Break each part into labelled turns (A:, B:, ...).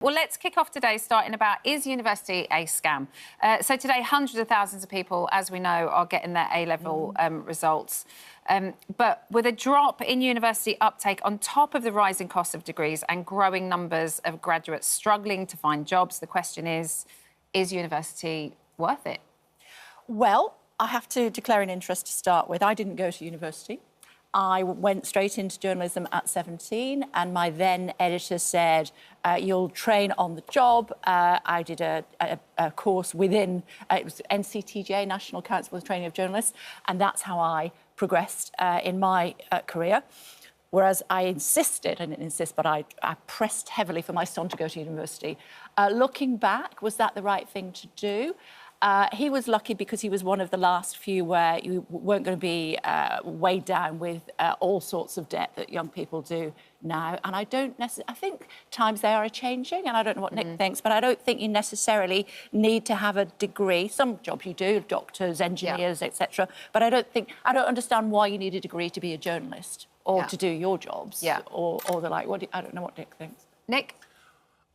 A: Well, let's kick off today starting about, is university a scam? So today, hundreds of thousands of people, as we know, are getting their A-level results. But with a drop in university uptake on top of the rising cost of degrees and growing numbers of graduates struggling to find jobs, the question is university worth it?
B: Well, I have to declare an interest to start with. I didn't go to university. I went straight into journalism at 17, and my then editor said, you'll train on the job. I did a course within, it was NCTJ, National Council for the Training of Journalists, and that's how I progressed in my career. Whereas I insisted, I didn't insist, but I pressed heavily for my son to go to university. Looking back, was that the right thing to do? He was lucky because he was one of the last few where you weren't going to be weighed down with all sorts of debt that young people do now. And I don't necessarily... I think times they are changing, and I don't know what Nick thinks, but I don't think you necessarily need to have a degree. Some jobs you do, doctors, engineers, etc. But I don't understand why you need a degree to be a journalist or to do your jobs or the like. I don't know what Nick thinks.
A: Nick?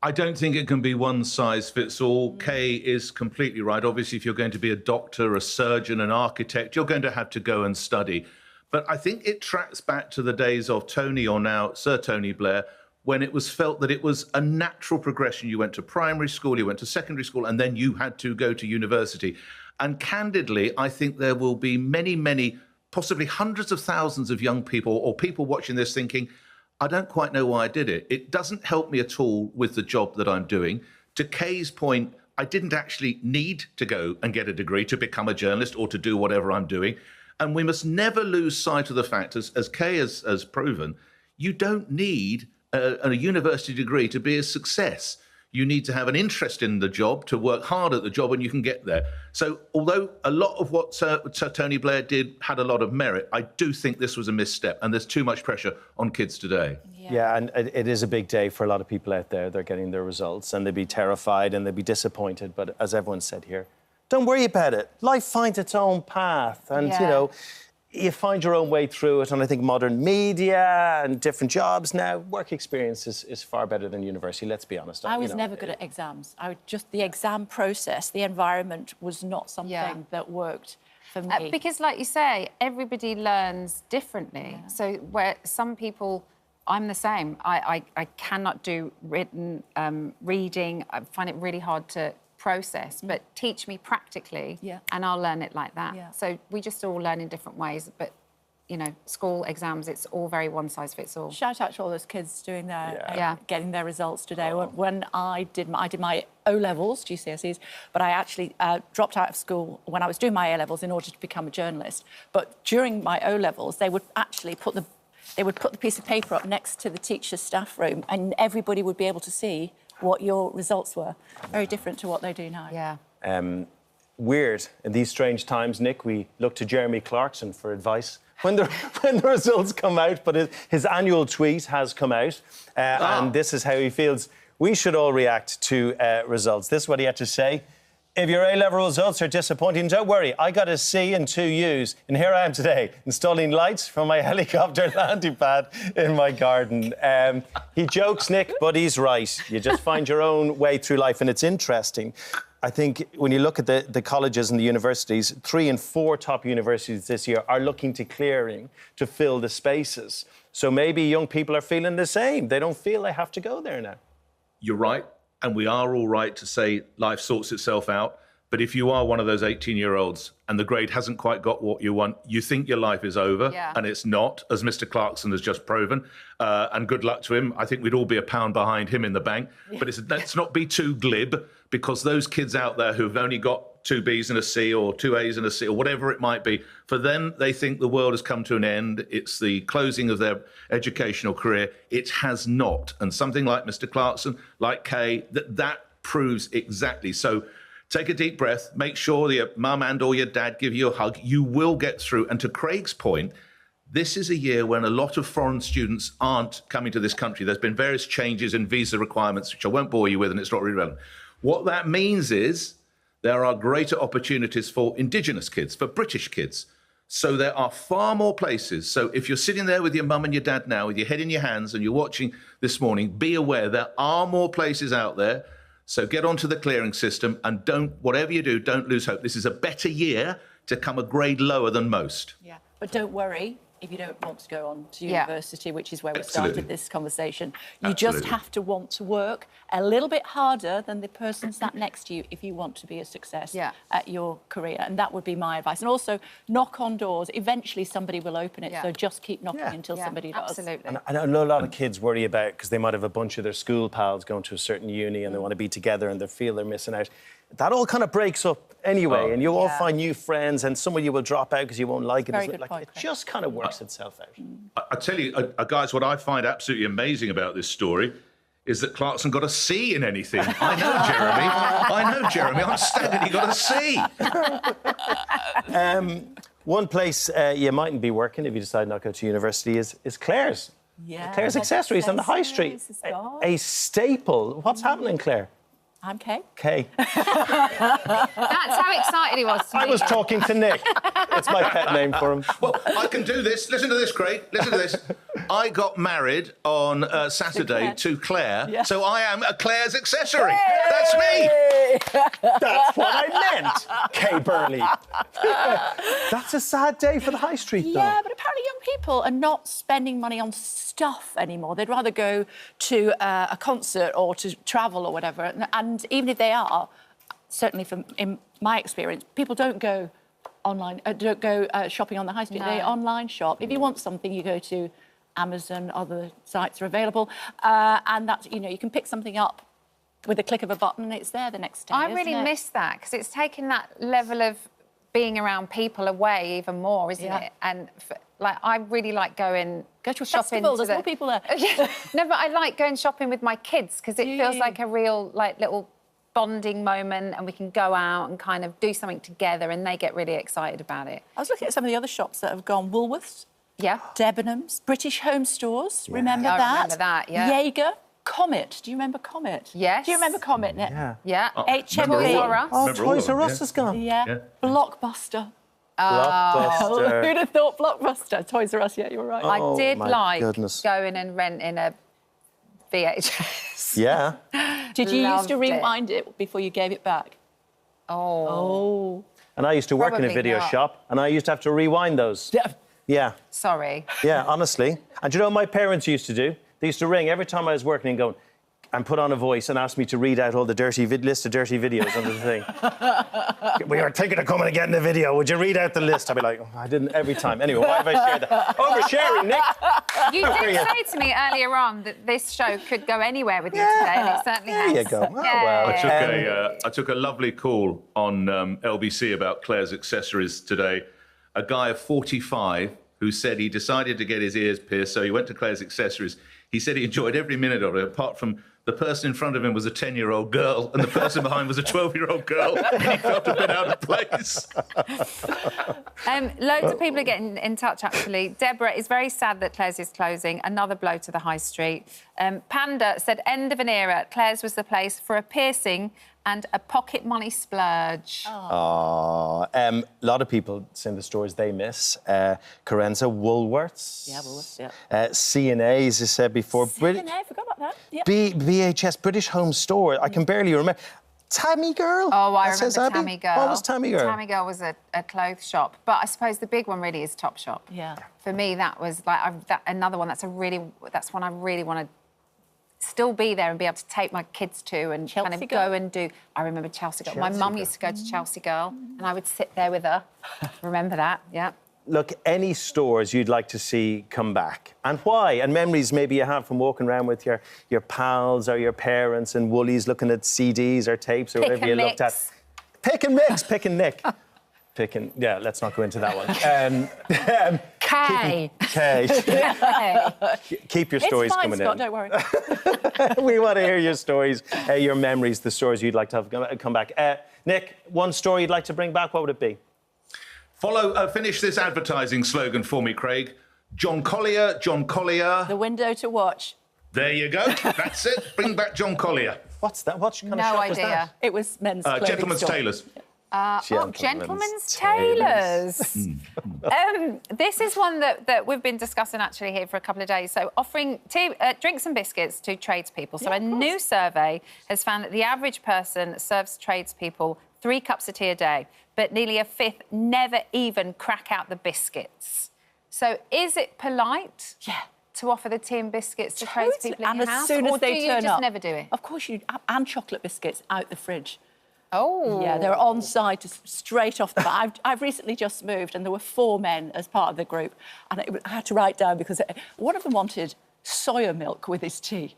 C: I don't think it can be one size fits all. Kay is completely right. Obviously, if you're going to be a doctor, a surgeon, an architect, you're going to have to go and study. But I think it tracks back to the days of Tony, or now Sir Tony Blair, when it was felt that it was a natural progression. You went to primary school, you went to secondary school, and then you had to go to university. And candidly, I think there will be many, many, possibly hundreds of thousands of young people or people watching this thinking, I don't quite know why I did it. It doesn't help me at all with the job that I'm doing. To Kay's point, I didn't actually need to go and get a degree to become a journalist or to do whatever I'm doing. And we must never lose sight of the fact, as Kay has proven, you don't need a university degree to be a success. You need to have an interest in the job, to work hard at the job, and you can get there. So although a lot of what Sir Tony Blair did had a lot of merit, I do think this was a misstep, and there's too much pressure on kids today.
D: Yeah, and it is a big day for a lot of people out there. They're getting their results, and they'd be terrified and they'd be disappointed. But as everyone said here, don't worry about it. Life finds its own path, and, you know, you find your own way through it. And I think modern media and different jobs now, work experience is far better than university, let's be honest.
B: I was never good at exams. The exam process, the environment was not something that worked for me.
A: Because, like you say, everybody learns differently. So where some people... I'm the same. I cannot do written reading. I find it really hard to process, but teach me practically and I'll learn it like that. So we just all learn in different ways, but, you know, school exams, it's all very one size fits all.
B: Shout out to all those kids doing their, getting their results today. When I did my O-levels, GCSEs, but I actually dropped out of school when I was doing my A-levels in order to become a journalist. But during my O-levels, they would actually put the piece of paper up next to the teacher's staff room, and everybody would be able to see what your results were. Very different to what they do now.
A: Yeah.
D: Weird. In these strange times, Nick, we look to Jeremy Clarkson for advice when the results come out, but his annual tweet has come out, and this is how he feels we should all react to results. This is what he had to say. If your A-level results are disappointing, don't worry. I got a C and 2 U's, and here I am today, installing lights from my helicopter landing pad in my garden. He jokes, Nick, but he's right. You just find your own way through life, and it's interesting. I think when you look at the colleges and the universities, 3 and 4 top universities this year are looking to clearing to fill the spaces. So maybe young people are feeling the same. They don't feel they have to go there now.
C: You're right. And we are all right to say life sorts itself out. But if you are one of those 18-year-olds and the grade hasn't quite got what you want, you think your life is over, and it's not, as Mr. Clarkson has just proven. And good luck to him. I think we'd all be a pound behind him in the bank. But let's not be too glib, because those kids out there who've only got 2 Bs and a C or 2 As and a C or whatever it might be, for them, they think the world has come to an end. It's the closing of their educational career. It has not. And something like Mr. Clarkson, like Kay, that proves exactly. So take a deep breath. Make sure your mum and or your dad give you a hug. You will get through. And to Craig's point, this is a year when a lot of foreign students aren't coming to this country. There's been various changes in visa requirements, which I won't bore you with, and it's not really relevant. What that means is there are greater opportunities for Indigenous kids, for British kids. So there are far more places. So if you're sitting there with your mum and your dad now, with your head in your hands, and you're watching this morning, be aware there are more places out there. So get onto the clearing system and whatever you do, don't lose hope. This is a better year to come a grade lower than most.
B: Yeah, but don't worry if you don't want to go on to university, which is where we started this conversation. You just have to want to work a little bit harder than the person sat next to you if you want to be a success at your career. And that would be my advice. And also, knock on doors. Eventually, somebody will open it. So just keep knocking until somebody does.
A: Absolutely.
D: And I know a lot of kids worry about, because they might have a bunch of their school pals going to a certain uni and they want to be together and they feel they're missing out. That all kind of breaks up anyway, and you all find new friends, and some of you will drop out because you won't like it.
B: Very good point,
D: it just kind of works itself out.
C: I tell you, guys, what I find absolutely amazing about this story is that Clarkson got a C in anything. I know, Jeremy. I'm staggered he got a C.
D: One place you mightn't be working if you decide not to go to university is Claire's.
B: Yeah.
D: Claire's Accessories on the High Street. A staple. What's happening, Claire?
B: I'm Kay.
D: Kay.
A: That's how excited he was to
D: I was talking to Nick. It's my pet name for him.
C: Well, I can do this. Listen to this, Craig. Listen to this. I got married on Saturday to Claire, so I am a Claire's accessory. Hey! That's me.
D: That's what I meant, Kay Burnley. That's a sad day for the High Street, though.
B: Yeah, but apparently young people are not spending money on stuff anymore. They'd rather go to a concert or to travel or whatever. And even if they are, certainly in my experience, people don't go online, don't go shopping on the high street. No. They online shop. If you want something, you go to Amazon, other sites are available. And that's, you can pick something up with a click of a button and it's there the next day.
A: I really miss that because it's taken that level of being around people away even more, isn't it? And I really like going...
B: Go to a
A: shopping
B: festival, there's more people there.
A: No, but I like going shopping with my kids because it feels like a real, little bonding moment and we can go out and kind of do something together and they get really excited about it.
B: I was looking at some of the other shops that have gone. Woolworths, Debenhams, British Home Stores, remember that?
A: I remember that,
B: Jaeger, Comet. Do you remember Comet?
A: Yes.
B: Do you remember Comet, Nick?
A: Yeah.
B: HMV.
A: Toys R Us.
D: Oh, Toys R Us has gone.
B: Yeah. Blockbuster.
D: Blockbuster.
B: Who'd have thought Blockbuster? Toys R Us, yeah, you're right.
A: I did like
D: goodness.
A: going and renting a VHS.
D: Yeah.
B: Did you used to rewind it before you gave it back?
A: Oh.
D: And I used to work in a
A: Probably
D: video
A: not.
D: shop and I used to have to rewind those. Yeah.
A: Sorry.
D: Yeah, honestly. And do you know what my parents used to do? They used to ring every time I was working and go and put on a voice and ask me to read out all the list of dirty videos under the thing. We were thinking of coming and getting a video. Would you read out the list? I'd be like, I didn't every time. Anyway, why have I shared that? Oversharing, Nick.
A: You did say to me earlier on that this show could go anywhere with you today, and it certainly has.
D: There you go. Oh, well.
C: I took a lovely call on LBC about Claire's Accessories today. A guy of 45 who said he decided to get his ears pierced, so he went to Claire's Accessories. He said he enjoyed every minute of it, apart from the person in front of him was a 10-year-old girl and the person behind was a 12-year-old girl, and he felt a bit out of place.
A: Loads of people are getting in touch, actually. Deborah is very sad that Claire's is closing. Another blow to the high street. Panda said, end of an era. Claire's was the place for a piercing and a pocket money splurge.
D: Oh. A lot of people saying the stores they miss. Carenza, Woolworths.
B: Yeah, Woolworths, yeah.
D: C&A, as I said before.
B: C&A, I forgot about that. Yep.
D: BHS, British Home Store. I can barely remember. Tammy Girl?
A: Oh, I remember Tammy Girl.
D: What was Tammy Girl?
A: Tammy Girl was a clothes shop. But I suppose the big one really is Topshop.
B: Yeah.
A: For me, that was another one that's one I really want to still be there and be able to take my kids to and
B: Chelsea
A: kind of
B: Girl.
A: go and do... I remember Chelsea Girl. My mum used to go to Chelsea Girl and I would sit there with her. Remember that? Yeah.
D: Look, any stores you'd like to see come back, and why? And memories maybe you have from walking around with your pals or your parents and Woolies looking at CDs or tapes or whatever you looked at. Pick and mix, pick and nick. Yeah, let's not go into that one.
A: Kay.
D: Keep your stories coming
B: Scott,
D: in.
B: don't worry.
D: We want to hear your stories, your memories, the stories you'd like to have come back. Nick, one story you'd like to bring back, what would it be?
C: Finish this advertising slogan for me, Craig. John Collier.
B: The window to watch.
C: There you go. That's it. Bring back John Collier.
D: What's that? What kind of
A: No
D: shop was
A: idea.
D: that?
B: It was men's clothing
C: Gentleman's
B: store.
C: Tailors.
A: Gentlemen's tailors. This is one that we've been discussing actually here for a couple of days. So offering drinks and biscuits to tradespeople. So a new survey has found that the average person serves tradespeople 3 cups of tea a day, but nearly a fifth never even crack out the biscuits. So is it polite?
B: Yeah.
A: To offer the tea and biscuits to tradespeople in your house?
B: And as soon as they turn up,
A: just never do it?
B: Of course you do. And chocolate biscuits out the fridge.
A: Oh.
B: Yeah, they're on site straight off the bat. I've recently just moved and there were 4 men as part of the group. And I had to write down because one of them wanted soya milk with his tea.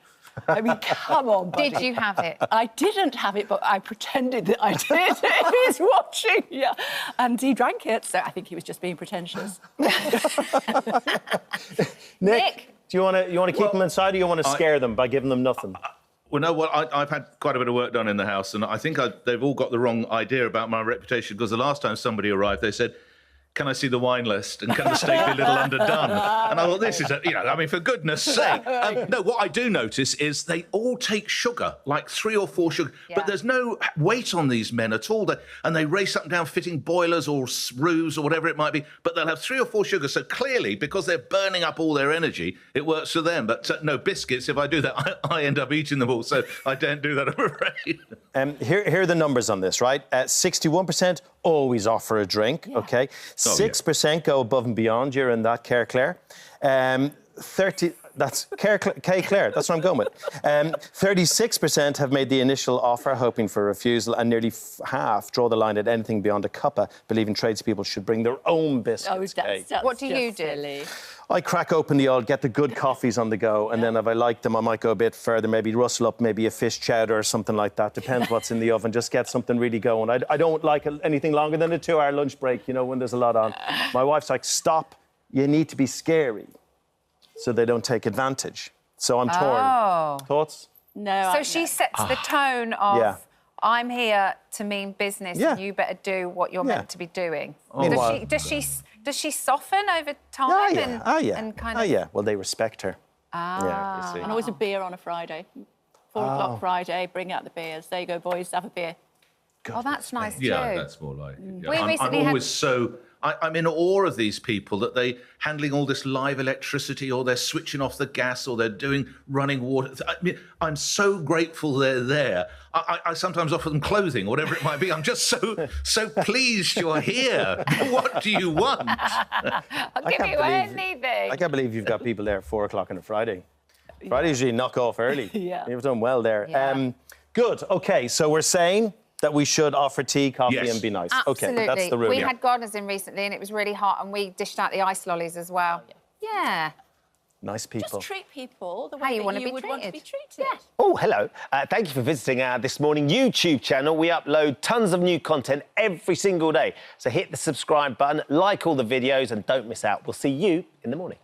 B: I mean, come on, buddy.
A: Did you have it?
B: I didn't have it, but I pretended that I did. He's watching, yeah. And he drank it, so I think he was just being pretentious.
D: Nick, do you want to keep them inside or you want to scare them by giving them nothing?
C: Well, no, I've had quite a bit of work done in the house, and I think they've all got the wrong idea about my reputation, because the last time somebody arrived, they said, can I see the wine list and can the steak be a little underdone? And I thought, this is, for goodness sake. No, what I do notice is they all take sugar, like 3 or 4 sugar, but there's no weight on these men at all. And they race up and down fitting boilers or roofs or whatever it might be, but they'll have 3 or 4 sugars. So clearly, because they're burning up all their energy, it works for them. But no, biscuits, if I do that, I end up eating them all. So I don't do that, I'm afraid.
D: Here are the numbers on this, right? 61% always offer a drink, OK? 6% go above and beyond. You're in that, Claire. 30... That's Claire, that's what I'm going with. 36% have made the initial offer, hoping for a refusal, and nearly half draw the line at anything beyond a cuppa, believing tradespeople should bring their own biscuits.
B: That's
A: what do you do?
D: I crack open the old, get the good coffees on the go, and then if I like them, I might go a bit further, maybe rustle up maybe a fish chowder or something like that. Depends what's in the oven. Just get something really going. I don't like anything longer than a 2-hour lunch break, when there's a lot on. My wife's like, stop, you need to be scary, so they don't take advantage. So I'm torn. Thoughts?
B: No.
A: So she sets the tone of, I'm here to mean business and you better do what you're meant to be doing. Does she soften over time? And kind of...
D: Well, they respect her.
B: Yeah, you see. And always a beer on a Friday. 4 o'clock Friday, bring out the beers. There you go, boys, have a beer.
A: Oh, that's nice too.
C: Yeah, that's more like it. Yeah.
A: I'm
C: always I'm in awe of these people that they handling all this live electricity, or they're switching off the gas, or they're doing running water. I mean, I'm so grateful they're there. I sometimes offer them clothing, whatever it might be. I'm just so pleased you're here. What do you want?
A: I'll give you anything.
D: I can't believe you've got people there at 4 o'clock on a Friday. Friday usually knock off early. You've done well there.
A: Yeah.
D: Good. OK, so we're saying that we should offer tea, coffee and be nice.
A: Absolutely.
D: OK, that's the rule.
A: We had gardeners in recently and it was really hot and we dished out the ice lollies as well. Yeah.
D: Nice people.
B: Just treat people the way you would want to be treated. Yeah.
E: Oh, hello. Thank you for visiting our This Morning YouTube channel. We upload tons of new content every single day. So hit the subscribe button, like all the videos and don't miss out. We'll see you in the morning.